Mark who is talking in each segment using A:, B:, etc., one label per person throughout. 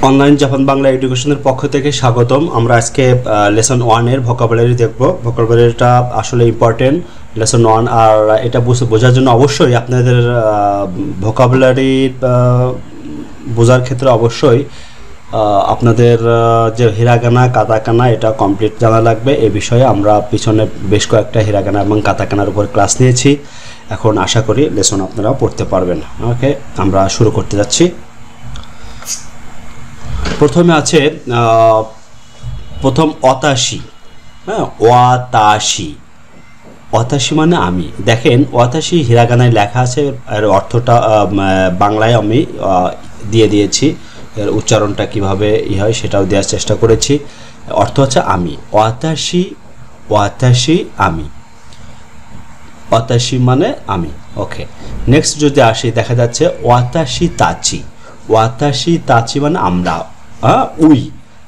A: Online Japan Bangla এডুকেশনের পক্ষ থেকে স্বাগতম। আমরা আজকে লেসন 1 এর ভোকাবুলারি দেখব। ভোকাবুলারিটা আসলে ইম্পর্টেন্ট লেসন 1, আর এটা বোঝার জন্য অবশ্যই আপনাদের ভোকাবুলারি বোঝার ক্ষেত্রে অবশ্যই আপনাদের যে হিরাগানা কাতাকানা এটা কমপ্লিট জানা লাগবে। এই বিষয়ে আমরা পিছনে বেশ কয়েকটা হিরাগানা এবং কাতাকানার উপর ক্লাস নিয়েছি। এখন আশা করি লেসন আপনারা পড়তে পারবেন। ওকে, আমরা শুরু করতে যাচ্ছি। প্রথমে আছে প্রথম অতাশি। হ্যাঁ, ওয়াতাশি। অতাশি মানে আমি। দেখেন অতাশি হিরাগানায় লেখা আছে, এর অর্থটা বাংলায় আমি দিয়ে দিয়েছি। এর উচ্চারণটা কিভাবে হয় সেটাও দেওয়ার চেষ্টা করেছি। অর্থ হচ্ছে আমি। ওয়াতাশি, ওয়াতাশি আমি। অতাশি মানে আমি। ওকে, নেক্সট যদি আসি দেখা যাচ্ছে ওয়াতাশি তাচি। ওয়াতাশি তাচি মানে আমরা, উই।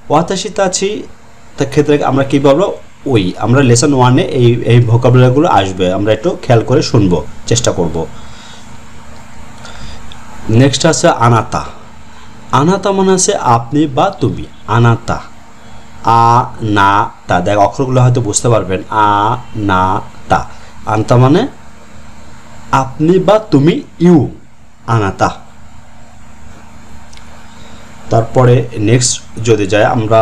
A: ওয়াতাশি তাচি ক্ষেত্রে আমরা কী বলবো? উই। আমরা লেসন 1-এ এই ভোকাবুলারিগুলো আসবে, আমরা একটু খেয়াল করে শুনবো, চেষ্টা করব। নেক্সট আছে আনাতা। আনাতা মানে আছে আপনি বা তুমি। আনাতা, আ না তা। দেখ অক্ষরগুলো হয়তো বুঝতে পারবেন। আ না তা। আনাতা মানে আপনি বা তুমি, ইউ। আনাতা। তারপরে নেক্সট যদি যায় আমরা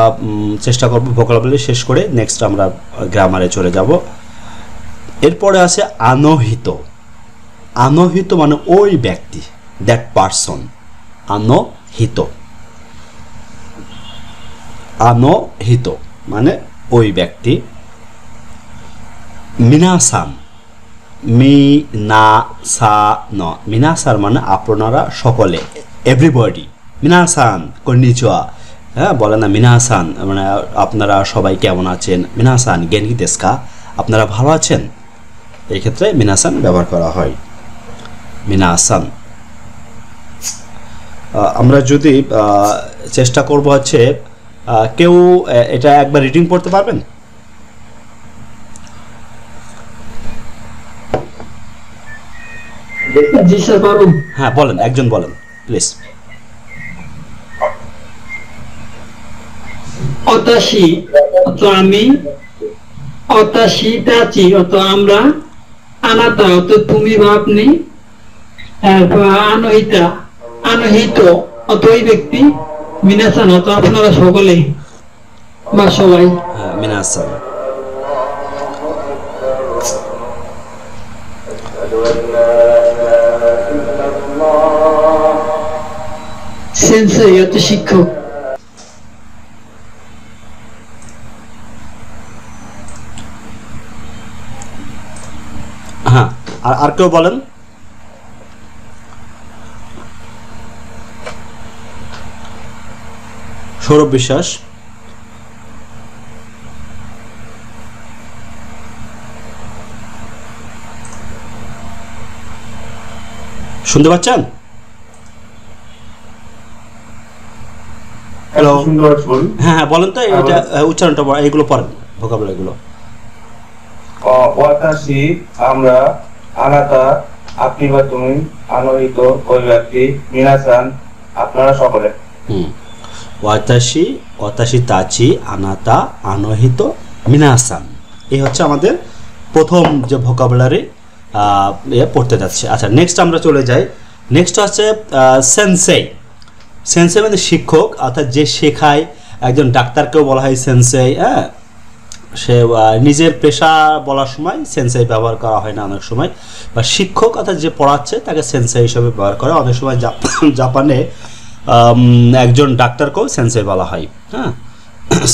A: চেষ্টা করব ভোকাবুলারি শেষ করে নেক্সট আমরা গ্রামারে চলে যাব। এরপরে আছে আনহিত। আনহিত মানে ওই ব্যক্তি, দ্যাট পারসন। আনহিত, আনহিত মানে ওই ব্যক্তি। মিনাসান, মিনাসান। মিনাসান মানে আপনারা সকলে, এভরিবডি। মিনাসান কন্নিচিওয়া। হ্যাঁ, বলে না মিনাসান মানে আপনারা সবাই কেমন আছেন। মিনাসান গেনকি দেস্কা, আপনারা ভালো আছেন। এই ক্ষেত্রে মিনাসান ব্যবহার করা হয়। মিনাসান। আমরা যদি চেষ্টা করব হচ্ছে কেউ এটা একবার রিডিং পড়তে পারবেন? হ্যাঁ বলেন, একজন বলেন প্লিজ।
B: অতাশি অত আমি, অতাশি তাচি অত আমরা, আনাতা অত তুমি বা আপনি, আনহিতা আনহিত অত ওই ব্যক্তি, মিনাসান অত আপনারা সকলে বা সবাই।
A: হ্যাঁ, মিনাসান।
B: সেন্সেই অত শিক্ষক।
A: হ্যাঁ, আর কেউ বলেন? সৌরভ বিশ্বাস। শুনতে পাচ্ছেন? হ্যালো। হ্যাঁ হ্যাঁ বলেন তো, এটা উচ্চারণটা এইগুলো পড়েন, ভোকাবুলারিগুলো।
C: ওয়াতাশি আমরা, আনাতা আপনি বা তুমি, আনহিত ওই ব্যক্তি, মিনাসান আপনারা সকলে।
A: ওয়াতাশি, ওয়াতাশি তাচি, আনাতা, আনহিত, মিনাসান। এই হচ্ছে আমাদের প্রথম যে ভোকাবুলারি পড়তে যাচ্ছে। আচ্ছা, নেক্সট আমরা চলে যাই। নেক্সট হচ্ছে সেন্সেই। সেন্সেই মানে শিক্ষক, অর্থাৎ যে শেখায়। একজন ডাক্তারকেও বলা হয় সেন্সেই। হ্যাঁ, সে নিজের পেশা বলার সময় সেন্সেই ব্যবহার করা হয় না অনেক সময়। বা শিক্ষক অর্থাৎ যে পড়াচ্ছে তাকে সেন্সেই হিসেবে ব্যবহার করে। অনেক সময় জাপানে একজন ডাক্তারকেও সেন্সেই বলা হয়। হ্যাঁ,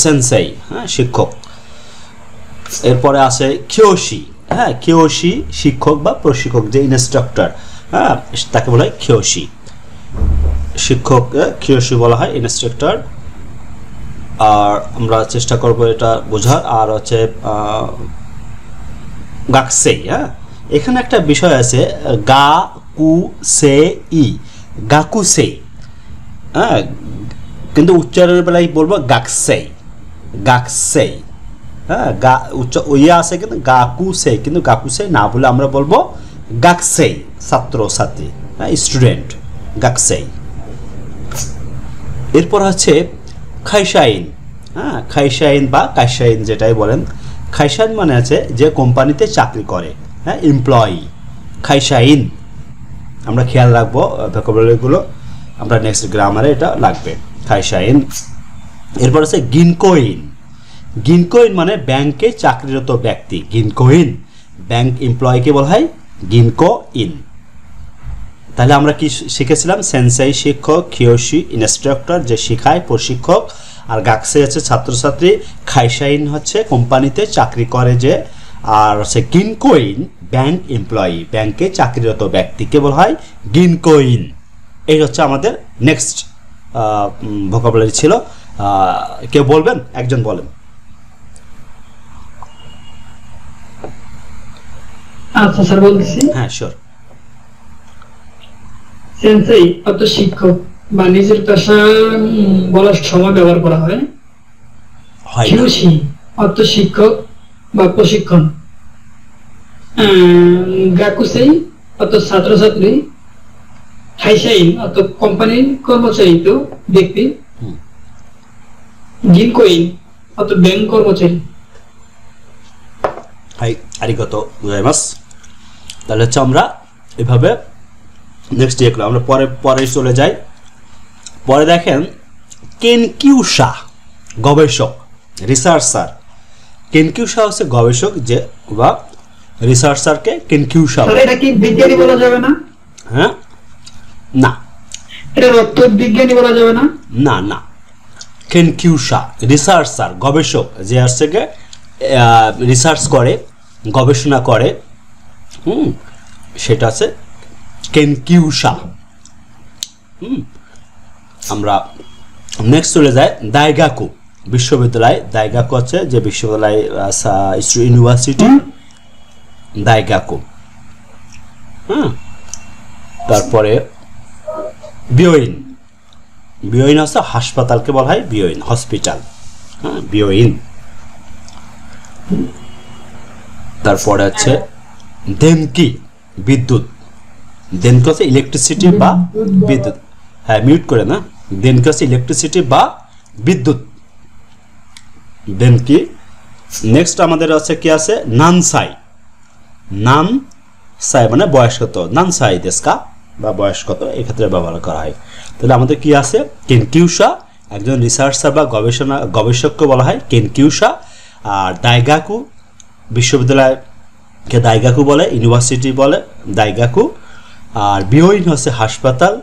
A: সেন্সেই, হ্যাঁ শিক্ষক। এরপরে আছে কিয়োশি। হ্যাঁ, কিয়োশি শিক্ষক বা প্রশিক্ষক, যে ইনস্ট্রাক্টর, হ্যাঁ তাকে বলা হয় কিয়োশি। শিক্ষক কিয়োশি বলা হয়, ইনস্ট্রাক্টর। আর আমরা চেষ্টা করব এটা বোঝার। আর হচ্ছে গাকুসেই। হ্যাঁ, এখানে একটা বিষয় আছে, গাকুসেই, গাকুসেই। হ্যাঁ, কিন্তু উচ্চারণের বেলায় বলবো গাকুসেই, গাকুসেই। হ্যাঁ, ইয়ে আছে কিন্তু গাকুসেই, কিন্তু গাকুসেই না বলে আমরা বলবো গাকুসেই। ছাত্র ছাত্রী, হ্যাঁ স্টুডেন্ট, গাকুসেই। এরপর হচ্ছে খাইশাইন। হ্যাঁ, খাইশাইন বা কাইশাইন যেটাই বলেন। খাইশাইন মানে আছে যে কোম্পানিতে চাকরি করে, হ্যাঁ, এমপ্লয়ি। খাইশাইন আমরা খেয়াল রাখবো, ভোকাবুলারিগুলো আমরা নেক্সট গ্রামারে এটা লাগবে, খাইশাইন। এরপর আছে গিনকোইন। গিনকোইন মানে ব্যাংকে চাকরিরত ব্যক্তি, গিনকোইন। ব্যাংক এমপ্লয়িকে বলা হয় গিনকোইন। তাহলে আমরা কি শিখেছিলাম? সেন্সাই শিক্ষক, কিয়োশি ইনস্ট্রাক্টর যে শেখায়, প্রশিক্ষক, আর গাকসে আছে ছাত্রছাত্রী, খাইশাইন হচ্ছে কোম্পানিতে চাকরি করে যে, আর হচ্ছে গিনকোইন ব্যাংক এমপ্লয়ি, ব্যাংকে চাকরিরত ব্যক্তিকে বলা হয় গিনকোইন। এই হচ্ছে আমাদের নেক্সট ভোকাবুলারি ছিল। কেউ বলবেন? একজন বলেন।
B: আচ্ছা স্যার বলতেছি।
A: হ্যাঁ, শিওর।
B: সেন্সাই অর্থ শিক্ষক বা নিজের পেশা বলার সময় ব্যবহার করা হয়।
A: হয় না।
B: কিয়োশি অর্থ শিক্ষক বা প্রশিক্ষণ। গাকুসেই অর্থ ছাত্রছাত্রী। খাইশাইন অর্থ কোম্পানির কর্মচারী তো ব্যক্তি। গিনকোইন অর্থ ব্যাংক কর্মচারী।
A: হাই, আরিগাতো গোজাইমাস। তাহলে হচ্ছে আমরা এভাবে নেক্সট ইয়ে আমরা পরে চলে যাই। পরে দেখেন কেনকিউসা, গবেষক, রিসার্চার। কেনকিউসা হচ্ছে গবেষক যে, বা রিসার্চারকে কেনকিউসা।
B: স্যার এটা কি বিজ্ঞানী বলা যাবে না?
A: হ্যাঁ, না
B: এটার অর্থ বিজ্ঞানী বলা যাবে না?
A: না না, কেনকিউসা রিসার্চার, গবেষক যে হচ্ছে রিসার্চ করে, গবেষণা করে, সেটা আছে কেনকিউসা। আমরা নেক্সট চলে যাই দাইগাকু, বিশ্ববিদ্যালয়। দাইগাকু হচ্ছে যে বিশ্ববিদ্যালয়, ইউনিভার্সিটি, দাইগাকু। তারপরে বিয়োইন। বিয়োইন হচ্ছে হাসপাতালকে বলা হয় বিয়োইন, হসপিটাল। হ্যাঁ, বিয়োইন। তারপরে আছে দেনকি, বিদ্যুৎ। দেনকি হচ্ছে ইলেকট্রিসিটি বা বিদ্যুৎ। হ্যাঁ, মিউট করে না। দেনকি হচ্ছে ইলেকট্রিসিটি বা বিদ্যুৎ, দেনকি। নেক্সট আমাদের আছে কি আছে? নানসাই। নানসাই মানে বয়স কত, নানসাই দেশকা বা বয়স কত, এক্ষেত্রে ব্যবহার করা হয়। তাহলে আমাদের কি আছে? কেনকিউসা, একজন রিসার্চার বা গবেষককে বলা হয় কেনকিউসা। আর দাইগাকু, বিশ্ববিদ্যালয়কে দাইগাকু বলে, ইউনিভার্সিটি বলে দাইগাকু। আর বিয়োইন হচ্ছে হাসপাতাল।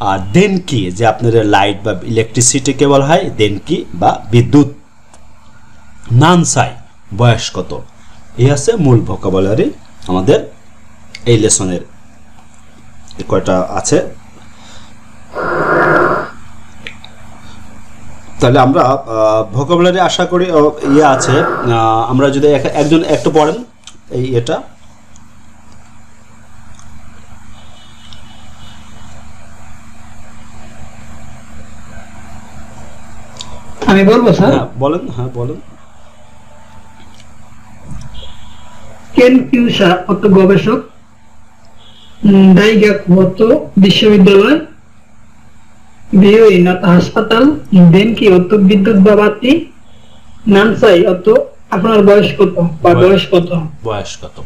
A: আর দেনকি যে আপনার লাইট বা ইলেকট্রিসিটিকে বলা হয় দেনকি বা বিদ্যুৎ। নানসাই বয়স কত। এই আছে মূল ভোকাবুলারি আমাদের এই লেসনের কয়টা আছে। তাহলে আমরা ভোকাবুলারি আশা করি ইয়ে আছে। আমরা যদি একজন একটু পড়েন এই এটা।
B: আমি বলবো স্যার।
A: হ্যাঁ বলেন, হ্যাঁ বলেন।
B: কেনকিউসা অর্থ গবেষক। দাইগাকু অর্থ বিশ্ববিদ্যালয়। বিয়োইন অর্থ হাসপাতাল। দেনকি অর্থ বিদ্যুৎ বা বাতি। নানসাই অর্থ আপনার বয়স কত বা বয়স কত।
A: বয়স কত।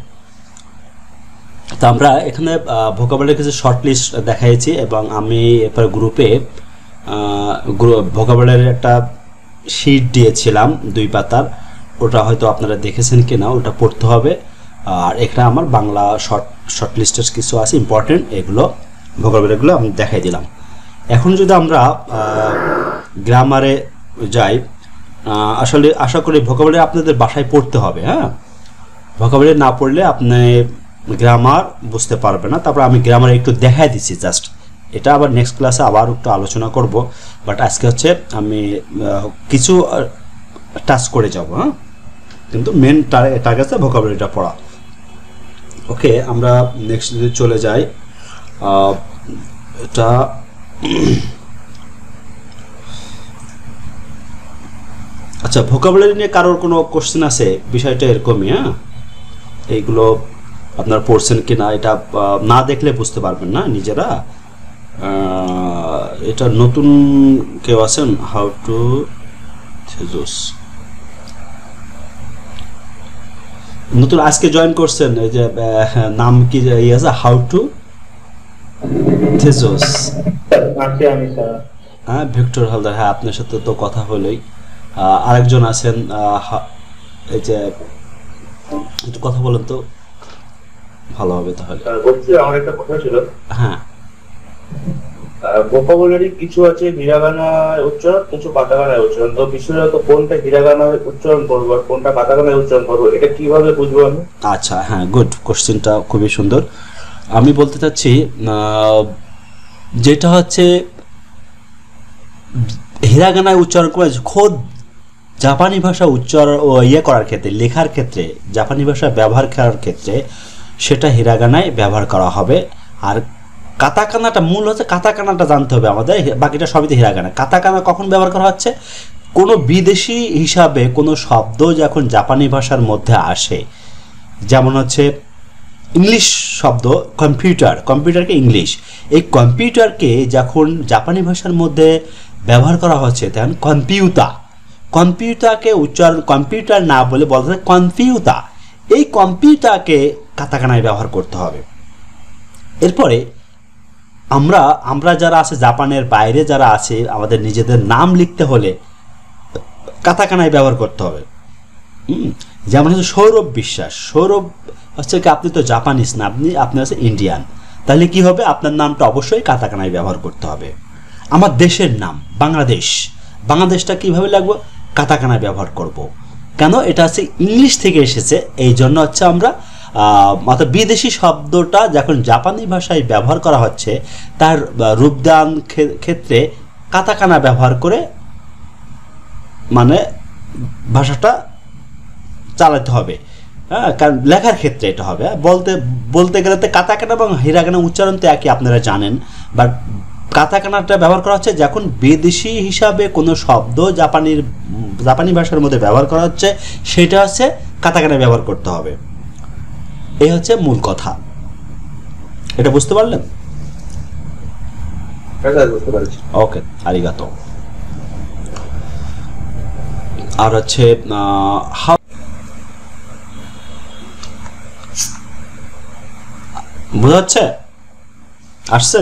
A: তো আমরা এখানে ভোকাবুলারি কিছু শর্ট লিস্ট দেখাইছি, এবং আমি এরপর গ্রুপে ভোকাবুলারির একটা শিট দিয়েছিলাম 2 পাতার। ওটা হয়তো আপনারা দেখেছেন কিনা, ওটা পড়তে হবে। আর এখানে আমার বাংলা শর্ট লিস্টের কিছু আছে ইম্পর্টেন্ট, এগুলো ভোকাবুলারিগুলো আমি দেখাই দিলাম। এখন যদি আমরা গ্রামারে যাই, আসলে আশা করি ভোকাবুলারি আপনাদের বাসায় পড়তে হবে। হ্যাঁ, ভোকাবুলারি না পড়লে আপনি গ্রামার বুঝতে পারবে না। তারপর আমি গ্রামার একটু দেখাই দিচ্ছি জাস্ট, এটা আবার নেক্সট ক্লাসে আবার একটু আলোচনা করব। বাট আজকে হচ্ছে আমি কিছু টাচ করে যাব। হ্যাঁ, কিন্তু মেন টার্গেট আছে ভোকাবুলারিটা পড়া। ওকে, আমরা নেক্সট যদি চলে যাই, এটা আচ্ছা, ভোকাবুলারি নিয়ে কারোর কোনো কোশ্চেন আছে? বিষয়টা এরকমই। হ্যাঁ, এইগুলো আপনারা পড়ছেন কিনা এটা না দেখলে বুঝতে পারবেন না নিজেরা। এটা নতুন কেউ আছেন? হাউ টু থেজোস, নতুন আজকে জয়েন করছেন, এই যে নাম কি আছে, হাউ টু থেজোস। হ্যাঁ, ভিক্টর হালদার, হ্যাঁ আপনার সাথে তো কথা হলোই। আরেকজন আছেন, এই যে একটু কথা বলেন তো ভালো হবে তাহলে।
C: বলছি আমার একটা কথা ছিল।
A: হ্যাঁ,
C: ভোকাবুলারি কিছু আছে হিরাগানা উচ্চারণ, কিছু কাটাকানায় উচ্চারণ। তো বিশেষত কোনটা হিরাগানায় উচ্চারণ করবো আর কোনটা কাটাকানায় উচ্চারণ করবো, এটা কিভাবে বুঝবো আমি?
A: আচ্ছা, হ্যাঁ, গুড, কোশ্চেনটা খুবই সুন্দর। আমি বলতে চাচ্ছি যেটা হচ্ছে হিরাগানায় উচ্চারণ করে খোদ জাপানি ভাষা উচ্চারণ ও করার ক্ষেত্রে, লেখার ক্ষেত্রে, জাপানি ভাষা ব্যবহার করার ক্ষেত্রে সেটা হিরাগানায় ব্যবহার করা হবে। আর কাতাকানাটা মূল হচ্ছে, কাতাকানাটা জানতে হবে আমাদের, বাকিটা সবই তো হিরাগানা। কাতাকানা কখন ব্যবহার করা হচ্ছে? কোনো বিদেশি হিসাবে কোনো শব্দ যখন জাপানি ভাষার মধ্যে আসে, যেমন হচ্ছে ইংলিশ শব্দ কম্পিউটার, কম্পিউটারকে ইংলিশ, এই কম্পিউটারকে যখন জাপানি ভাষার মধ্যে ব্যবহার করা হচ্ছে তখন কম্পিউটারকে উচ্চারণ কম্পিউটার না বলে বলা যায় কম্পিউটা। এই কম্পিউটারকে কাতাকানায় ব্যবহার করতে হবে। এরপরে আমরা যারা আছে জাপানের বাইরে যারা আছে, আমাদের নিজেদের নাম লিখতে হলে কাতাকানায় ব্যবহার করতে হবে। যেমন হচ্ছে সৌরভ বিশ্বাস, সৌরভ হচ্ছে কি আপনি তো জাপানিজ না, আপনি হচ্ছে ইন্ডিয়ান, তাহলে কি হবে? আপনার নামটা অবশ্যই কাতাকানায় ব্যবহার করতে হবে। আমার দেশের নাম বাংলাদেশ, বাংলাদেশটা কিভাবে লাগবে? কাতাকানায় ব্যবহার করব। কেন? এটা হচ্ছে ইংলিশ থেকে এসেছে, এই জন্য হচ্ছে আমরা অর্থাৎ বিদেশি শব্দটা যখন জাপানি ভাষায় ব্যবহার করা হচ্ছে তার রূপদান ক্ষেত্রে কাতাকানা ব্যবহার করে মানে ভাষাটা চালাতে হবে। হ্যাঁ, কারণ লেখার ক্ষেত্রে এটা হবে। বলতে গেলে তো কাতাকানা এবং হিরাগানা উচ্চারণ তো একই, আপনারা জানেন। বাট কাতাকানাটা ব্যবহার করা হচ্ছে যখন বিদেশি হিসাবে কোনো শব্দ জাপানি ভাষার মধ্যে ব্যবহার করা হচ্ছে, সেটা হচ্ছে কাতাকানা ব্যবহার করতে হবে। এই হচ্ছে মূল কথা। এটা বুঝতে পারলেন?
C: বুঝতে পারছি।
A: ওকে, আরিগাতো। আর হচ্ছে বোঝা যাচ্ছে? আসছে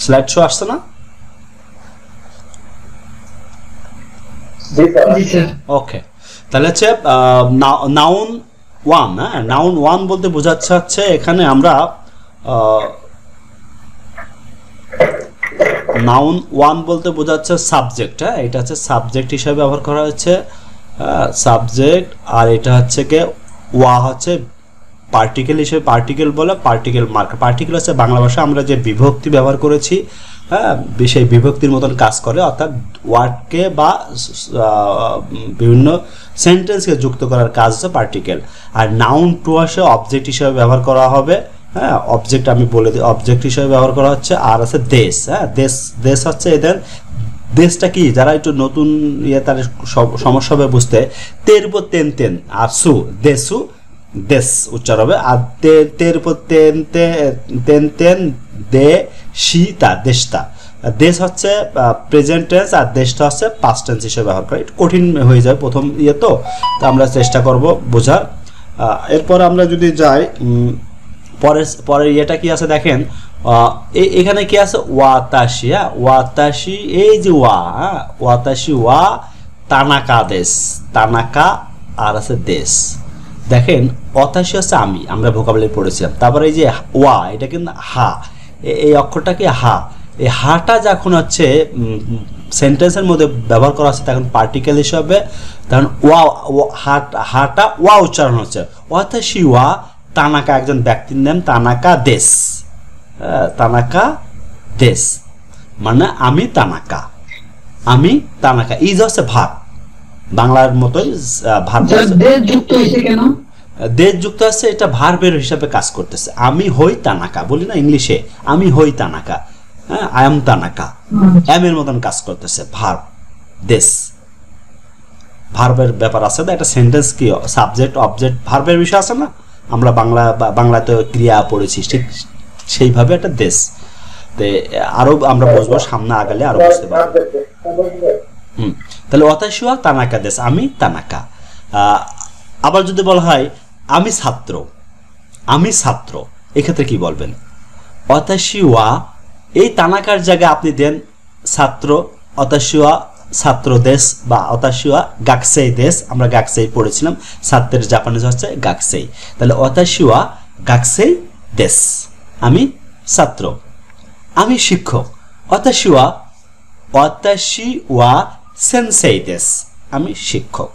A: স্লাইড শো আসছে না? ওকে, তাহলে হচ্ছে নাউন ওয়ান। হ্যাঁ, নাউন ওয়ান বলতে বোঝাচ্ছে হচ্ছে এখানে আমরা নাউন ওয়ান বলতে বোঝাচ্ছে সাবজেক্ট। হ্যাঁ, এটা হচ্ছে সাবজেক্ট হিসাবে ব্যবহার করা হচ্ছে, সাবজেক্ট। আর এটা হচ্ছে কি ওয়া হচ্ছে পার্টিকেল হিসেবে, পার্টিকেল বলে পার্টিকেল মার্ক। পার্টিকেল হচ্ছে বাংলা ভাষা আমরা যে বিভক্তি ব্যবহার করেছি, হ্যাঁ, সেই বিভক্তির মতন কাজ করে, অর্থাৎ ওয়ার্ডকে বা বিভিন্ন সেন্টেন্সকে যুক্ত করার কাজ হচ্ছে পার্টিকেল। আর নাউন টু আসে অবজেক্ট হিসেবে ব্যবহার করা হবে। হ্যাঁ, অবজেক্ট আমি বলে দিই, অবজেক্ট হিসেবে ব্যবহার করা হচ্ছে। আর আছে দেশ। হ্যাঁ, দেশ হচ্ছে এদের, দেশটা কি যারা একটু নতুন তার সমস্যা হবে বুঝতে, তের উপর তেন আর সু, দেশু, দেশ উচ্চার হবে। আর তের উপর তেন দে শীতা, দেশটা। দেশ হচ্ছে প্রেজেন্ট টেন্স আর দেশটা হচ্ছে পাস্ট টেন্স হিসেবে ব্যবহার করে। একটু কঠিন হয়ে যায় প্রথম তো আমরা চেষ্টা করব বোঝার। এরপর আমরা যদি যাই পরের ইয়েটা কি আছে দেখেন, এখানে কি আছে? ওয়াতাশি। হ্যাঁ, ওয়াতাশি, এই যে ওয়া, হ্যাঁ, ওয়াতাশি ওয়া তানাকা দেশ, তানাকা আর আছে দেশ। দেখেন ওয়াতাশি হচ্ছে আমি, আমরা ভোকাবুলারি পড়েছিলাম। তারপরে এই যে ওয়া, এটা কিন্তু হা, এই অক্ষরটা কি হা। এই হাটা যখন হচ্ছে সেন্টেন্সের মধ্যে ব্যবহার করা হচ্ছে তখন পার্টিকেল হিসাবে, তখন ওয়া হাটা ওয়া উচ্চারণ হচ্ছে। ওয়াতাশি ওয়া তানাকা, একজন ব্যক্তির নাম, তানাকা দেশ, তানাকা দেশ মানে আমি তানাকা, আমি তানাকা। ইজ হচ্ছে ভার, বাংলার মতোই ভার।
B: দেশ যুক্ত হয়েছে কেন?
A: দেশ যুক্ত আছে, এটা ভার্বের হিসাবে কাজ করতেছে। আমি হই তানাকা, বলি না ইংলিশে, আমি হই তানাকা। হ্যাঁ, আই এম তানাকা, এম এর মতন কাজ করতেছে ভার্ব। দেশ ভার্বের ব্যাপার আছে, একটা সেন্টেন্স কি সাবজেক্ট অবজেক্ট ভার্বের বিষয় আছে না, আমরা বাংলাতে ক্রিয়া পড়েছি, ঠিক সেইভাবে একটা দেশ। তে আরো আমরা বুঝবো, সামনে আগালে আরো বুঝতে পারবো। তাহলে ওয়াতাশি ওয়া তানাকা দেশ, আমি তানাকা। আবার যদি বলা হয় আমি ছাত্র, আমি ছাত্র, এক্ষেত্রে কি বলবেন? ওয়াতাশি ওয়া, এই তানাকার জায়গায় আপনি দেন ছাত্র, ওয়াতাশি ওয়া ছাত্র দেশ বা ওয়াতাশি ওয়া গাকসেই দেশ। আমরা গাকসেই পড়েছিলাম, ছাত্রের জাপানিজ হচ্ছে গাকসেই। তাহলে ওয়াতাশি ওয়া গাকসেই দেশ, আমি ছাত্র, আমি শিক্ষক। ওয়াতাশি ওয়া সেনসেই দেশ, আমি শিক্ষক।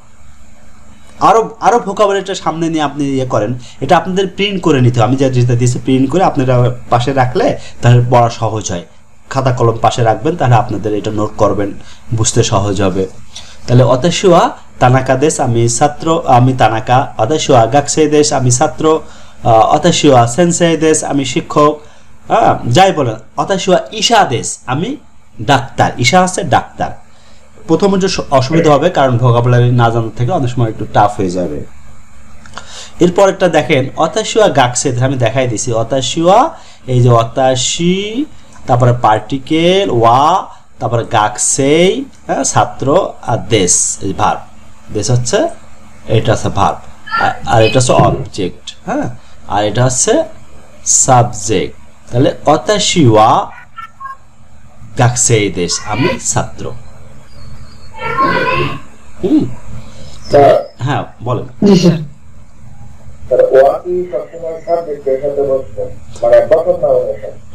A: আরো ভোকাবুলারিটা সামনে নিয়ে আপনি ইয়ে করেন, এটা আপনাদের প্রিন্ট করে নিতে হবে। আমি যেটা দিয়েছি প্রিন্ট করে আপনারা পাশে রাখলে তাহলে পড়া সহজ হয়। খাতা কলম পাশে রাখবেন, তাহলে আপনাদের এটা নোট করবেন, বুঝতে সহজ হবে। তাহলে ওয়াতাশি ওয়া তানাকা দেশ, আমি ছাত্র, আমি তানাকা। ওয়াতাশি ওয়া গাকসেই দেশ, আমি ছাত্র। ওয়াতাশি ওয়া সেনসেই দেশ, আমি শিক্ষক। যাই বলেন। ওয়াতাশি ওয়া ইশা দেশ, আমি ডাক্তার। ইশা আছে ডাক্তার। প্রথমে যে অসুবিধা হবে, কারণ ভোকাবুলারি না জানার থেকে অনেক সময় একটু টাফ হয়ে যাবে। এরপর একটা দেখেন ওয়াতাশি ওয়া গাকসেই দেশ, আমি দেখাই দিছি। ওয়াতাশি ওয়া, এই যে ওয়াতাশি, তারপরে পার্টিকেল ওয়া, তারপরে গাকসেই, হ্যাঁ, ছাত্র, আর দেশ, এই ভার্ব। দেশ হচ্ছে, এটা হচ্ছে ভার্ব, আর এটা হচ্ছে অবজেক্ট, হ্যাঁ, আর এটা হচ্ছে সাবজেক্ট। তাহলে ওয়াতাশি ওয়া গাকসেই দেশ, আমি ছাত্র। হ্যাঁ বলেন।
B: জি স্যার।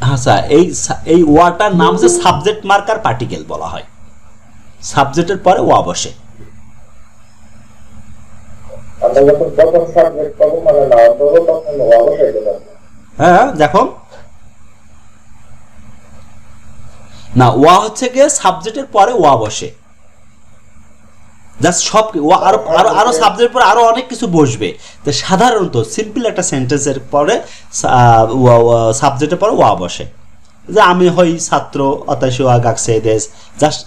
A: হ্যাঁ স্যার, এই ওয়াটার নাম হচ্ছে সাবজেক্ট মার্কার পার্টিকেল বলা হয়। সাবজেক্টের পরে ওয়া বসে। হ্যাঁ দেখো না, ওয়া হচ্ছে গিয়ে সাবজেক্টের পরে ওয়া বসে। জাস্ট সব আরো আরো আরো সাবজেক্টের পরে আরো অনেক কিছু বসবে। তো সাধারণত সিম্পল একটা সেন্টেন্সের পরে সাবজেক্টের পরে ওয়া বসে। যে আমি হই ছাত্র, ওয়াতাশি ওয়া গাকসেই দেশ, জাস্ট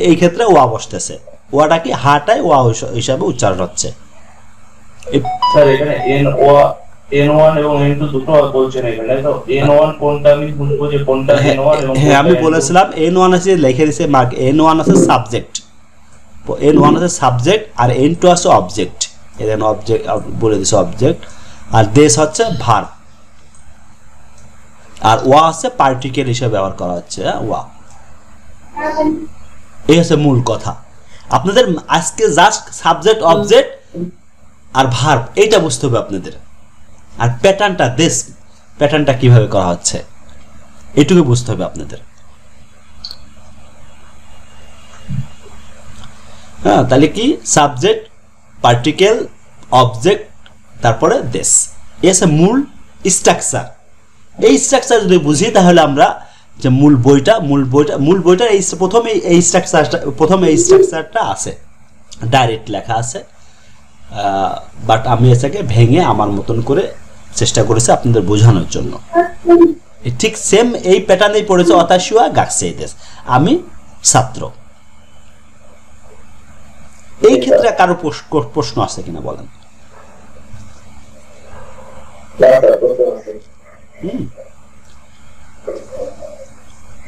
A: এই ক্ষেত্রে ওয়া বসতেছে। ওয়াটা কি হাটায় ওয়া হিসাবে উচ্চারণ হচ্ছে।
C: স্যার এখানে N1 এবং N2 দুটো বলছেন এখানে, তো N1 কোনটা আমি বুঝবো যে কোনটা N1 এবং
A: হ্যাঁ আমি বলেছিলাম N1 আছে, লিখে দিয়েছে মার্ক। N1 আছে সাবজেক্ট, N1 আছে সাবজেক্ট, আর N2 আছে অবজেক্ট। এখানে অবজেক্ট বলে দিয়েছে অবজেক্ট, আর দেশ হচ্ছে ভার্ব, আর ওয়া আছে পার্টিকেল হিসেবে ব্যবহার করা হচ্ছে। ওয়া, এই হচ্ছে মূল কথা। আপনাদের আজকে জাস্ট সাবজেক্ট, অবজেক্ট আর ভার্ব এইটা বুঝতে হবে আপনাদের। আর প্যাটার্নটা, দেশ প্যাটার্নটা কিভাবে করা হচ্ছে এটুকু বুঝতে হবে আপনাদের। হ্যাঁ, তাহলে কি সাবজেক্ট, পার্টিকেল, অবজেক্ট, তারপরে দেশ, এই আছে মূল স্ট্রাকচার। এই স্ট্রাকচার যদি বুঝি তাহলে আমরা যে মূল বইটা এই প্রথমে এই স্ট্রাকচারটা আছে, ডাইরেক্ট লেখা আছে, বাট আমি এটাকে ভেঙে আমার মতন করে চেষ্টা করেছি আপনাদের বোঝানোর জন্য। ঠিক সেম এই প্যাটার্নেই পড়েছে ওয়াতাশি ওয়া গাকসেই দেশ, আমি ছাত্র। এই ক্ষেত্রে কারো প্রশ্ন আছে কিনা বলেন?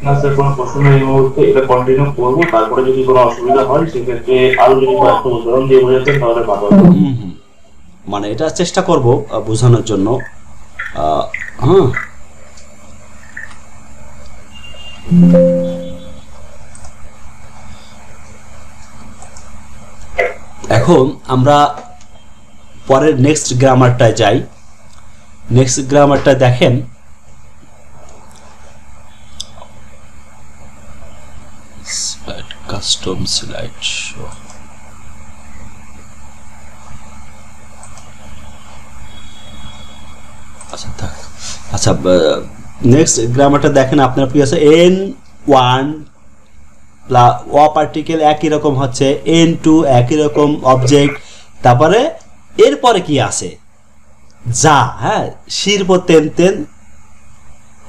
C: না স্যার, কোনো প্রশ্ন নেই এই মুহূর্তে। এটা কন্টিনিউ করবো, তারপরে যদি কোনো অসুবিধা হয় সেক্ষেত্রে আরো যদি কয়েকটা উদাহরণ দিয়ে বোঝাতেন তাহলে ভালো হতো।
A: মানে এটা চেষ্টা করব বোঝানোর জন্য। হ্যাঁ, এখন আমরা পরের নেক্সট গ্রামারটায় যাই। নেক্সট গ্রামারটা দেখেন, কাস্টম স্লাইড শো। আচ্ছা, নেক্সট গ্রামারটা দেখেন আপনার কি আছে, N1 ও পার্টিকেল একই রকম হচ্ছে, N2 একই রকম অবজেক্ট, তারপরে এরপরে কি আছে, যা, হ্যাঁ, শির পর তেন,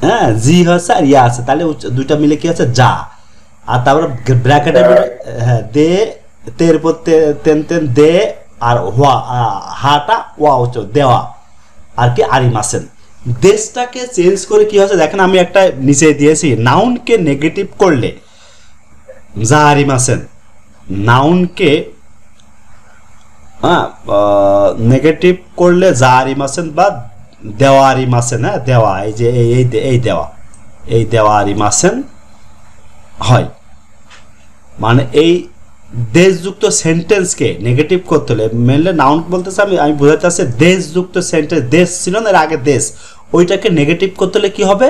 A: হ্যাঁ, জি হচ্ছে আর ইয়া আছে, তাহলে দুইটা মিলে কি আছে, যা। আর তারপরে ব্র্যাকেটে, হ্যাঁ, দে, তের পর তেন দে, আর হাটা ওয়া হচ্ছে দেওয়া, আর কি আরিমাসেন। দেশটাকে চেঞ্জ করে কি হচ্ছে দেখেন, আমি একটা নিচে দিয়েছি, নাউনকে নেগেটিভ করলে জারিমাসেন, নাউনকে নেগেটিভ করলে জারিমাসেন বা দেওয়ারিমাসেন, হ্যাঁ দেওয়া, এই যে এই দেওয়া, এই দেওয়ারিমাসেন হয়। মানে এই দেশযুক্ত সেন্টেন্সকে নেগেটিভ করতে হলে মেনলি নাউন বলতেছে, আমি বোঝাতে চাচ্ছি দেশযুক্ত সেন্টেন্স, দেশ ছিল না এর আগে দেশ, ওইটাকে নেগেটিভ করতে হলে কি হবে,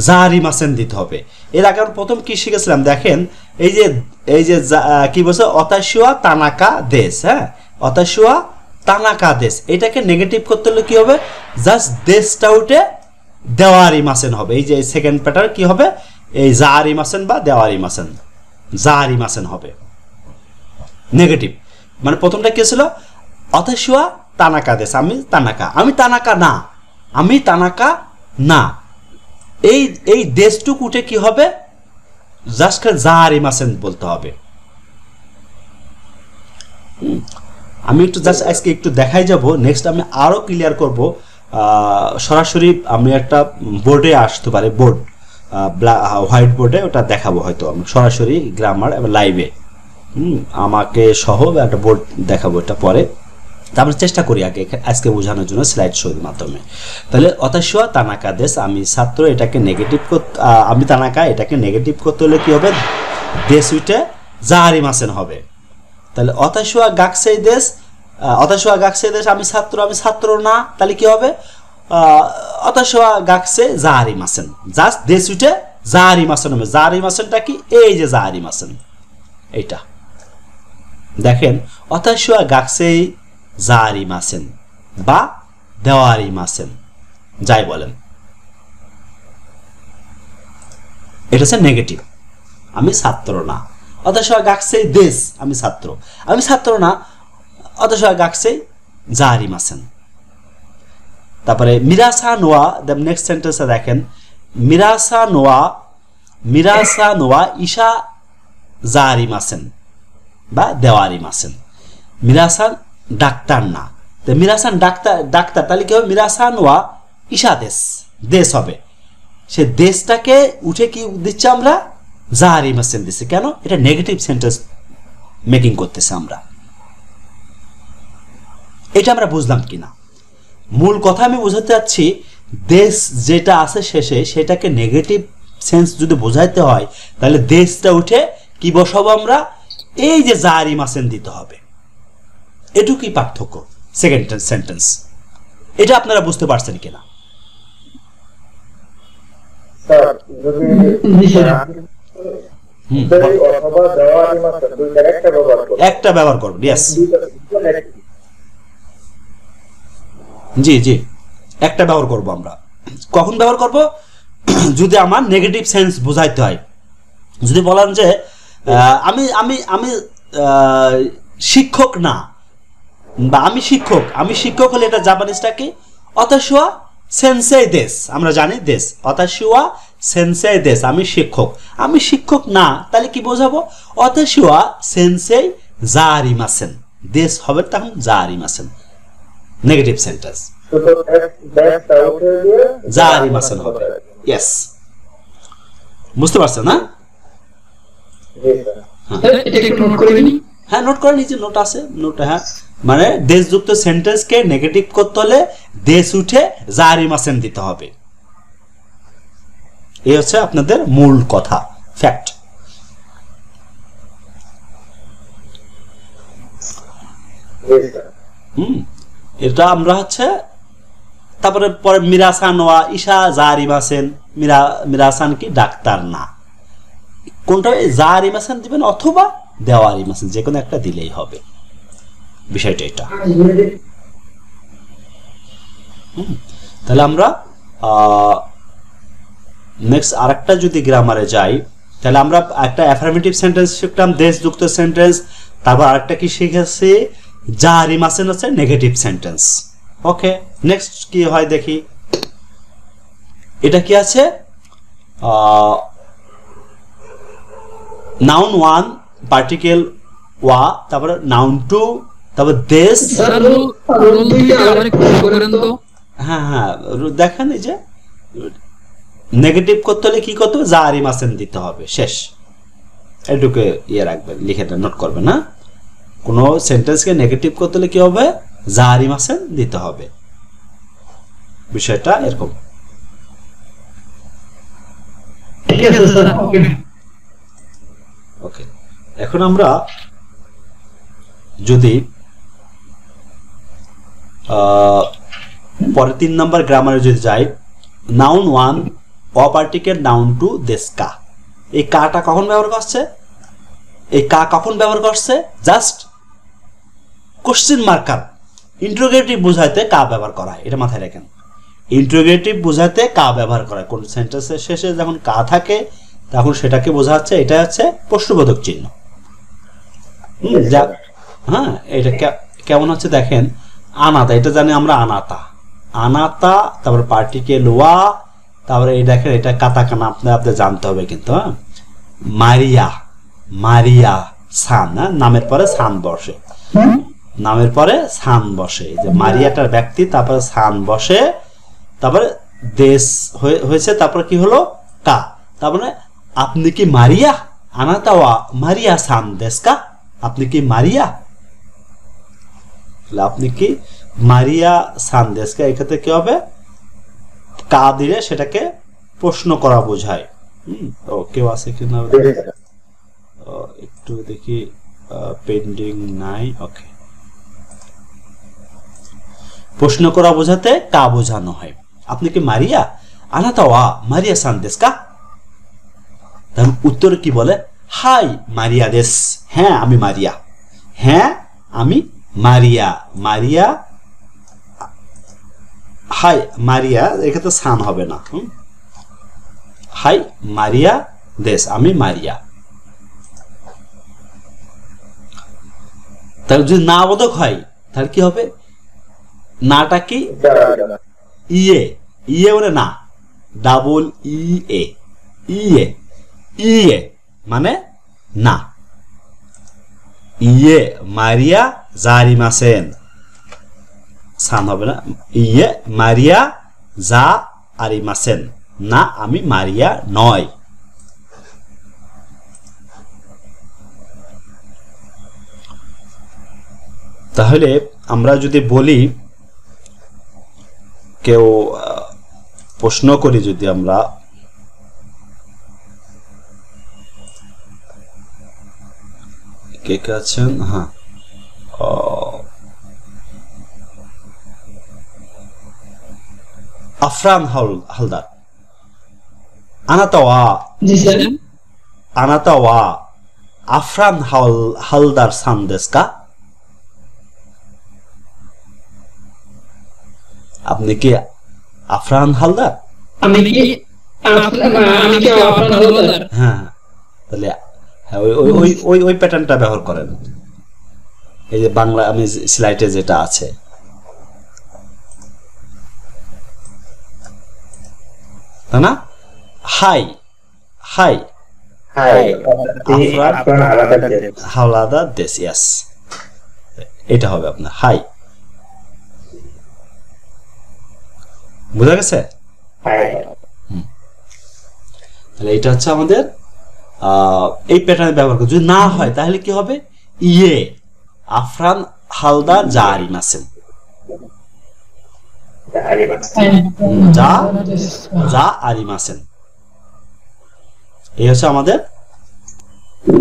A: জারিমাসেন দিতে হবে। এর আগে আমরা প্রথম কি শিখেছিলাম দেখেন, এই যে কি বলছে, অতাশিয়া তানাকা দেশ, হ্যাঁ অতাশিয়া তানাকা দেশ, এটাকে নেগেটিভ করতে হলে কি হবে, জাস্ট দেশটা উঠে দেওয়ারিমাসেন হবে। এই যে সেকেন্ড প্যাটার্ন কি হবে, এই জারিমাসেন বা দেওয়ারিমাসেন, জারিমাসেন হবে নেগেটিভ। মানে প্রথমটা কি ছিল, অতাশিয়া তানাকা দেশ, আমি তানাকা, আমি তানাকা না, আমি তানাকা না, এই দেশটুকু উঠে কি হবে, জাস্ট জারিমাসেন বলতে হবে। আমি একটু জাস্ট আজকে একটু দেখাই যাব, নেক্সট আমি আরো ক্লিয়ার করব। সরাসরি আমি একটা বোর্ডে আসতে পারে, বোর্ড হোয়াইট বোর্ডে ওটা দেখাবো হয়তো আমি সরাসরি গ্রামার এবং লাইভে, আমাকে সহ একটা বোর্ড দেখাবো এটা পরে। আমরা চেষ্টা করি আগে আজকে বোঝানোর জন্য স্লাইড শোর মাধ্যমে। তাহলে অতাশিয়া তানাকা দেশ, আমি ছাত্র, এটাকে নেগেটিভ করতে, আমি তানাকা, এটাকে নেগেটিভ করতে হলে কি হবে, দেশ উইটে জারিমাসেন হবে। তাহলে অতাশিয়া গাকসেই দেশ, অতাশিয়া গাকসেই দেশ, আমি ছাত্র, আমি ছাত্র না, তাহলে কি হবে, অতাশিয়া গাকসে জারিমাসেন, জাস্ট দেশ উইটে জারিমাসেন হবে। জারিমাসেনটা কি, এই যে জারিমাসেন, এইটা দেখেন, অতাশিয়া গাকসেই জারিমাসেন বা দেওয়ারিমাসেন, যাই বলেন, এটা হচ্ছে নেগেটিভ, আমি ছাত্র না, অতাশিয়া গাকসেই দেশ, আমি ছাত্র, আমি ছাত্র না, অতাশিয়া গাকসেই জারিমাসেন। তারপরে মিরাসা নোয়া, নেক্সট সেন্টেন্সে দেখেন, মিরাসা নোয়া ইশা জারিমাসেন বা দেওয়ারিমাসেন। মিরাসান ডাক্তার না, তো মিরাসান ডাক্তার, তাহলে কি হবে, মিরাসান ওয়া ইশা দেশ হবে। সে দেশটাকে উঠে কি দিচ্ছে আমরা, জারিমাসেন দিচ্ছে। কেন, এটা নেগেটিভ সেন্টেন্স মেকিং করতেছে আমরা। এটা আমরা বুঝলাম কিনা, মূল কথা আমি বোঝাতে চাচ্ছি, দেশ যেটা আছে শেষে সেটাকে নেগেটিভ সেন্স যদি বোঝাইতে হয়, তাহলে দেশটা উঠে কি বসাবো আমরা, এই যে জারিমাসেন দিতে হবে। এটুকুই পার্থক্য সেকেন্ড সেন্টেন্স। এটা আপনারা বুঝতে পারছেন কিনা? একটা ব্যবহার করব, ইয়েস, জি জি, একটা ব্যবহার করব আমরা। কখন ব্যবহার করব, যদি আমার নেগেটিভ সেন্স বোঝাইতে হয়। যদি বলেন যে আমি আমি আমি শিক্ষক না, বা আমি শিক্ষক হলে এটা জাপানিজটা কি, অতাশিয়া সেনসেই দেশ, আমরা জানি দেশ, অতাশিয়া সেনসেই দেশ, আমি শিক্ষক না, তাহলে কি বোঝাবো, অতাশিয়া সেনসেই জারিমাসেন, দেশ হবে তখন জারিমাসেন, নেগেটিভ সেন্টেন্স, জারিমাসেন হবে। ইয়েস, বুঝতে পারছেন না? হ্যাঁ, নোট করে নিচে নোট আছে, নোট, হ্যাঁ, মানে দেশযুক্ত সেন্টেন্সকে নেগেটিভ করতে হলে দেশ উঠে জারিমাসেন দিতে হবে। এই হচ্ছে আপনাদের মূল কথা, ফ্যাক্ট। এটা আমরা হচ্ছে, তারপরে পরে মিরাসান ওয়া ইশা জারিমাসেন, মিরাসান কি ডাক্তার না, কোনটা জারিমাসেন দিবেন অথবা দেওয়ারিমাসেন, যে কোনো একটা দিলেই হবে, বিষয়টা এটা। তাহলে আমরা নেক্সট আরেকটা যদি গ্রামারে যাই, তাহলে আমরা একটা অ্যাফার্মেটিভ সেন্টেন্স শিখলাম, দেশযুক্ত সেন্টেন্স, তারপর আরেকটা কি শিখেছি, জারিমাসেন হচ্ছে নেগেটিভ সেন্টেন্স। ওকে, নেক্সট কি হয় দেখি, এটা কি আছে, নাউন ওয়ান, পার্টিকেল ওয়া, তারপরে নাউন টু, তারপর দেশ, হ্যাঁ হ্যাঁ দেখেন এই যে নেগেটিভ করতে হলে কি করতে হবে, জারি মাসেন দিতে হবে, শেষ। এটুকু ইয়ে রাখবেন, লিখে নোট করবেন না। কোনো সেন্টেন্সকে নেগেটিভ করতে হলে কি হবে, জারি মাসেন দিতে হবে। বিষয়টা এরকম।
B: ঠিক আছে স্যার, ওকে।
A: ওকে, এখন আমরা যদি পরে 3 নম্বর গ্রামারে যদি যাই, নাউন 1 অপার্টিকেল নাউন 2 দেশ কা। এই কাটা কখন ব্যবহার করছে, এই কা কখন ব্যবহার করছে, জাস্ট কোশ্চেন মার্কার ইন্টারোগেটিভ বোঝাইতে কা ব্যবহার করা হয়, এটা মাথায় রাখেন। ইন্টারোগেটিভ বোঝাতে কা ব্যবহার করা হয়। কোন সেন্টেন্সের শেষে যখন কা থাকে তখন সেটাকে বোঝাচ্ছে, এটা হচ্ছে প্রশ্নবোধক চিহ্ন। হ্যাঁ, এটা কেমন হচ্ছে দেখেন, আনাতা, এটা জানি আমরা আনাতা, আনাতা, তারপর পার্টিকেল ওয়া, তারপরে এই দেখেন এটা কাতাকানা আপনি জানতে হবে কিন্তু। হ্যাঁ, মারিয়া, মারিয়া সান, নামের পরে সান বসে, নামের পরে সান বসে, এই যে মারিয়াটার ব্যক্তি, তারপরে সান বসে, তারপরে দেশ হয়েছে, তারপরে কি হলো কা, তারপরে আপনি কি মারিয়া, আনাতা ওয়া মারিয়া সান দেশ কা, আপনি কি মারিয়া, আপনি কি মারিয়া সানদেশ কা। এক্ষেত্রে কি হবে, কা দিলে সেটাকে প্রশ্ন করা বোঝায়। ও কেউ আছে কিনা একটু দেখি, পেন্ডিং নাই। ওকে, প্রশ্ন করা বোঝাতে কা বোঝানো হয়। আপনি কি মারিয়া, আনাতা ওয়া মারিয়া সানদেশ কা। তাহলে উত্তর কি বলে, হাই মারিয়া দেশ, হ্যাঁ আমি মারিয়া, হ্যাঁ আমি মারিয়া, মারিয়া, হাই মারিয়া, এক্ষেত্রে সান হবে না। হাই মারিয়া দেশ, আমি মারিয়া। তাহলে যদি না বোধক হয় তাহলে কি হবে, নাটা কি ইয়ে, ইয়ে মানে না, ডাবল ইয়ে, ইয়ে, ইয়ে মানে না, ইয়ে মারিয়া জারি মাসেন, সান হবে না, ইয়ে মারিয়া যা আরি মাসেন, না আমি মারিয়া নয়। তাহলে আমরা যদি বলি, কেউ প্রশ্ন করি, যদি আমরা কে কে আছেন, হ্যাঁ আফরান হালদার, আনাতাওয়া,
B: জি স্যার,
A: আনাতাওয়া আফরান হালদার সানদেশ কা। আপনি কি আফরান হালদার,
B: আমি কি আফরান হালদার।
A: হ্যাঁ, তাহলে ওই প্যাটার্নটা ব্যবহার করেন। এই যে বাংলা আমি স্লাইডে যেটা আছে, তাই না, হাই, হাই হাওলাদার দেশ, ইয়াস, এটা হবে আপনার হাই। বোঝা গেছে? তাহলে এটা হচ্ছে আমাদের এই প্যাটার্নে ব্যবহার করে। যদি না হয় তাহলে কি হবে, ইয়ে আফরান হালদার জারি মাসেন, যা আরিমাসেন। এই হচ্ছে আমাদের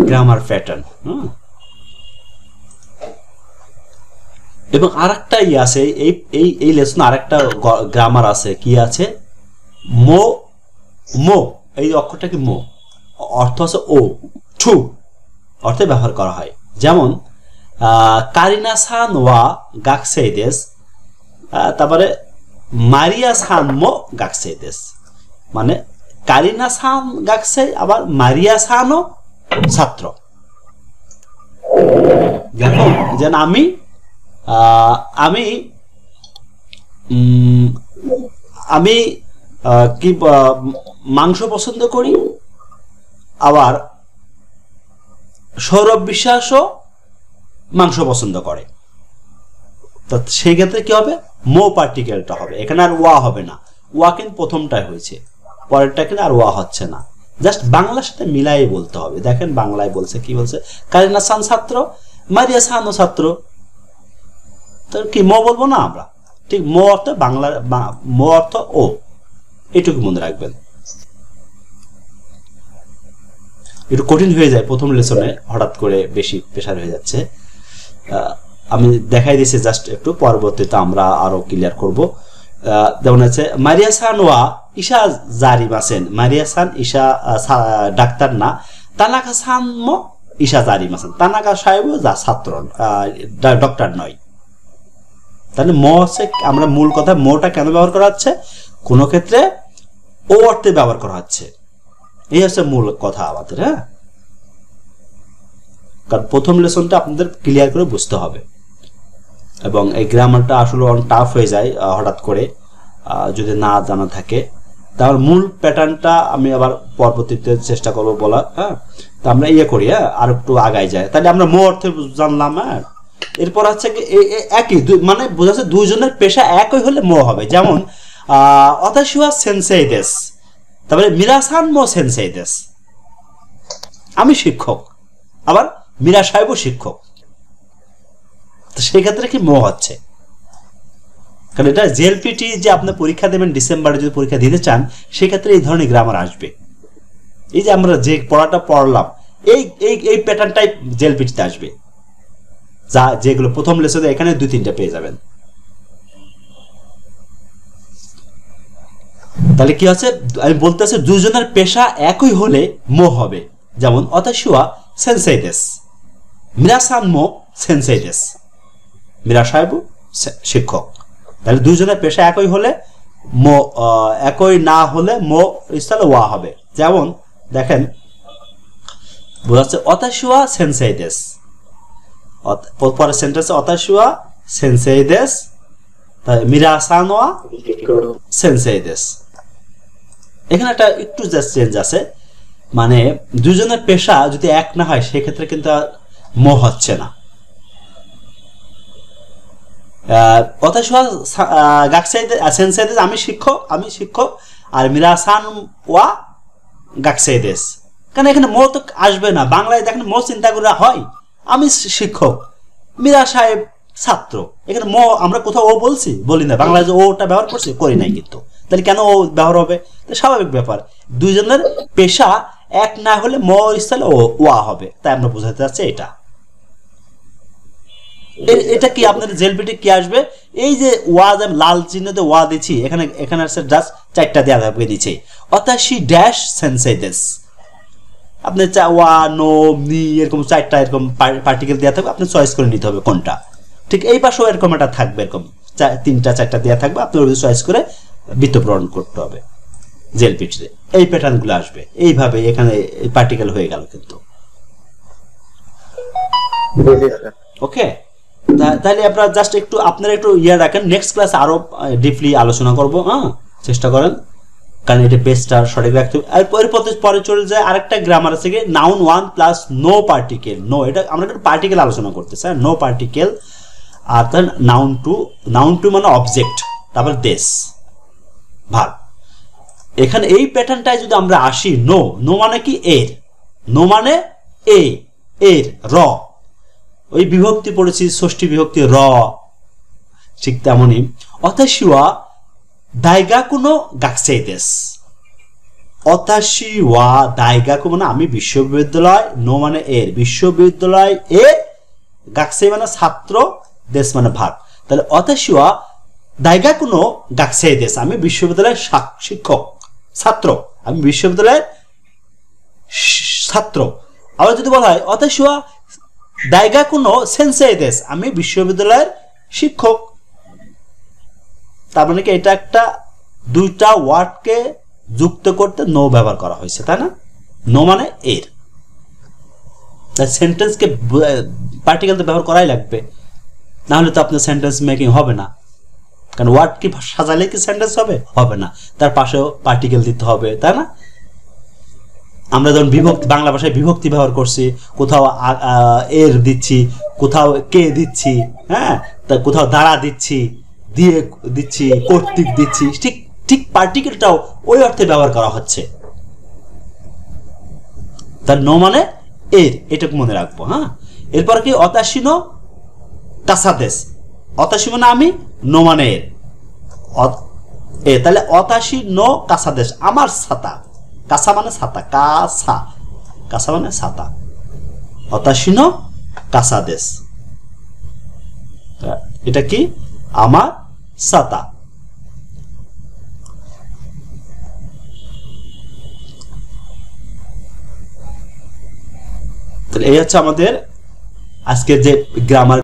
A: গ্রামার প্যাটার্ন। এবং আরেকটা ই আছে, এই লেসন আরেকটা গ্রামার আছে, কি আছে, মো, মো, এই অক্ষরটা কি মো, অর্থ আছে ও, ছু অর্থে ব্যবহার করা হয়। যেমন কারিনা সান ওয়া গাকসেইদেস, তারপরে মারিয়া সান মো গাকসেইদেস, মানে কারিনা সান গাকসে, আবার মারিয়া সানও ছাত্র। দেখো, যেন আমি আমি আমি কি মাংস পছন্দ করি, আবার সৌরভ বিশ্বাসও মাংস পছন্দ করে। তো সেই ক্ষেত্রে কি হবে, মো পার্টিকেলটা হবে, এখানে আর ওয়া হবে না। ওয়া কিন্তু প্রথমটাই হয়েছে, পরেরটা কিন্তু আর ওয়া হচ্ছে না। জাস্ট বাংলার সাথে মিলাই বলতে হবে। দেখেন বাংলায় বলছে, কি বলছে, কারিনা সান ছাত্র, মারিয়া সানও ছাত্র, তো কি মো বলবো না আমরা? ঠিক, মো অর্থ বাংলা, মো অর্থ ও, এটুকু মনে রাখবেন। একটু কঠিন হয়ে যায় প্রথম লেসনে, হঠাৎ করে বেশি প্রেশার হয়ে যাচ্ছে। আমি দেখাই দিয়েছি জাস্ট একটু, পরবর্তীতে আমরা আরো ক্লিয়ার করব। যেমন আছে মারিয়া সান ওয়া ঈশা জারিম আছেন, মারিয়া সান ঈশা ডাক্তার না, তানাকা সান মো ঈশা জারিম আছেন, তানাকা সাহেব যা ছাত্র ডক্টর নয়। তাহলে ম হচ্ছে, আমরা মূল কথা মোটা কেন ব্যবহার করা হচ্ছে, কোনো ক্ষেত্রে ও অর্থে ব্যবহার করা হচ্ছে, এই হচ্ছে মূল কথা আমাদের। হ্যাঁ, কারণ প্রথম লেসনটা আপনাদের ক্লিয়ার করে বুঝতে হবে, এবং এই গ্রামারটা আসলে অনেক টাফ হয়ে যায় হঠাৎ করে যদি না জানা থাকে। তাহলে মূল প্যাটার্নটা আমি আবার পরবর্তীতে চেষ্টা করবো বলার। হ্যাঁ, তা আমরা ইয়ে করি, হ্যাঁ, আর একটু আগাই যায়। তাহলে আমরা মো অর্থে জানলাম। হ্যাঁ, এরপর হচ্ছে একই, মানে বোঝা যাচ্ছে দুইজনের পেশা একই হলে মো হবে। যেমন অতাশিওয়া সেনসেই দেশ, তারপরে মিরাসান মো সেনসেই দেশ, আমি শিক্ষক, আবার মীরা সাহেবও শিক্ষক, তো সেই ক্ষেত্রে কি মো হচ্ছে। কারণ এটা জেএলপিটি যে আপনি পরীক্ষা দেবেন ডিসেম্বরে, যদি পরীক্ষা দিতে চান সেক্ষেত্রে এই ধরনের গ্রামার আসবে। এই যে আমরা যে পড়াটা পড়লাম, এই এই এই প্যাটার্নটাই জেএলপিটিতে আসবে, যা যেগুলো প্রথম লেসনে এখানে 2-3টা পেয়ে যাবেন। তাহলে কি হচ্ছে, আমি বলতে চাচ্ছি দুজনের পেশা একই হলে মো হবে। যেমন অতাশিওয়া সেনসেই দেশ, মিরাসান মো সেনসেই দেশ, মীরা সাহেব শিক্ষক। তাহলে দুজনের পেশা একই হলে মো, একই না হলে মো স্থলে ওয়া হবে। যেমন দেখেন বোঝাচ্ছে অতাশিওয়া সেনসেই দেশ, পরের সেন্টেন্সে অতাশিওয়া সেনসেই দেশ, মিরাসান ওয়া সেনসেই দেশ। এখানে একটা একটু জাস্ট চেঞ্জ আছে, মানে দুজনের পেশা যদি এক না হয় সেক্ষেত্রে কিন্তু মো হচ্ছে না। আমি শিক্ষক, আর মিরাসান ওয়া গাকসেই দেশ, কারণ এখানে মো তো আসবে না। বাংলায় দেখেন মো চিন্তা করে হয়, আমি শিক্ষক, মীরা সাহেব ছাত্র, এখানে মো আমরা কোথাও ও বলছি, বলি না। বাংলায় যে ওটা ব্যবহার করছি, করি নাই কিন্তু। তাহলে কেন ও ব্যবহার হবে? স্বাভাবিক ব্যাপার, দুইজনের পেশা এক না হলে মো স্থলে ওয়া হবে, তাই আমরা বোঝাতে চাচ্ছি এটা। এটা কি আপনার জেএলপিটি কি আসবে, এই যে ওয়া, লাল চিহ্নতে ওয়া দিচ্ছি, এখানে এখানে আছে জাস্ট 4টা দেওয়া থাকবে নিচে, অতাশি ড্যাশ সেনসেই দেশ। আপনি ওয়া, নো, নি, এরকম 4টা এরকম পার্টিকেল দেওয়া থাকবে, আপনি চয়েস করে নিতে হবে কোনটা। ঠিক এই পাশেও এরকম একটা থাকবে, এরকম 3টা-4টা দেওয়া থাকবে, আপনি চয়েস করে বৃত্তপূরণ করতে হবে জেএলপিটিতে। এই প্যাটার্নগুলো আসবে এইভাবে, এখানে পার্টিকেল হয়ে গেল কিন্তু। ওকে, তাহলে আপনারা জাস্ট একটু আপনারা একটু ইয়ে রাখেন, নেক্সট ক্লাসে আরো ডিপলি আলোচনা করব। হ্যাঁ, চেষ্টা করেন, কারণ এটা পেজটা সঠিক রাখতে হবে। আর পরে চলে যায় আরেকটা গ্রামার আছে, কি noun 1 plus no particle. No, এটা আমরা একটু পার্টিকেল আলোচনা করতেছি, নো পার্টিকেল। আর তার নাউন 2 মানে অবজেক্ট, তারপর দেশ ভাগ। এখানে এই প্যাটার্নটাই যদি আমরা আসি, নো মানে কি এর, নো মানে এর র, ওই বিভক্তি পড়েছি ষষ্ঠী বিভক্তি র, ঠিক তেমনই অতাশিওয়া দাইগাকুনো গাকসেই দেশ। অতাশিওয়া দাইগাকু মানে আমি বিশ্ববিদ্যালয়, নো মানে এর, বিশ্ববিদ্যালয় এ, গাকসেই মানে ছাত্র, দেশ মানে ভাগ। তাহলে অতাশিওয়া দাইগাকুনো গাকসেই দেশ, আমি বিশ্ববিদ্যালয়ের শিক্ষক, ছাত্র, আমি বিশ্ববিদ্যালয়ের ছাত্র। আবার যদি বলা হয় অতাশিওয়া দাইগাকুনো সেনসেই দেশ, আমি বিশ্ববিদ্যালয়ের শিক্ষক। তার মানে কি এটা একটা 2টা ওয়ার্ডকে যুক্ত করতে নো ব্যবহার করা হয়েছে, তাই না? নো মানে এর, সেন্টেন্সকে পার্টিকেল তো ব্যবহার করাই লাগবে, না হলে তো আপনার সেন্টেন্স মেকিং হবে না। কারণ ওয়ার্ড কি সাজালে কি সেন্টেন্স হবে না, তার পাশেও পার্টিকেল দিতে হবে, তাই না? আমরা যখন বিভক্তি, বাংলা ভাষায় বিভক্তি ব্যবহার করছি, কোথাও এর দিচ্ছি, কোথাও কে দিচ্ছি, হ্যাঁ, তা কোথাও দ্বারা দিচ্ছি, দিয়ে দিচ্ছি, কর্তৃক দিচ্ছি, ঠিক ঠিক পার্টিকেলটাও ওই অর্থে ব্যবহার করা হচ্ছে। তার ন মানে এর, এটুকু মনে রাখবো। হ্যাঁ, এরপর কি অতাশীন কাসাদেশ, অতাশী মানে আমি, ন মানে এর, তাহলে অতাশী ন কাসাদেশ, আমার ছাতা, কাসা মানে ছাতা, কাসা, কাসা মানে ছাতা, অতাশী ন কাসাদেশ, এটা কি আমার ছাতা। তাহলে এই হচ্ছে আমাদের আজকের যে গ্রামার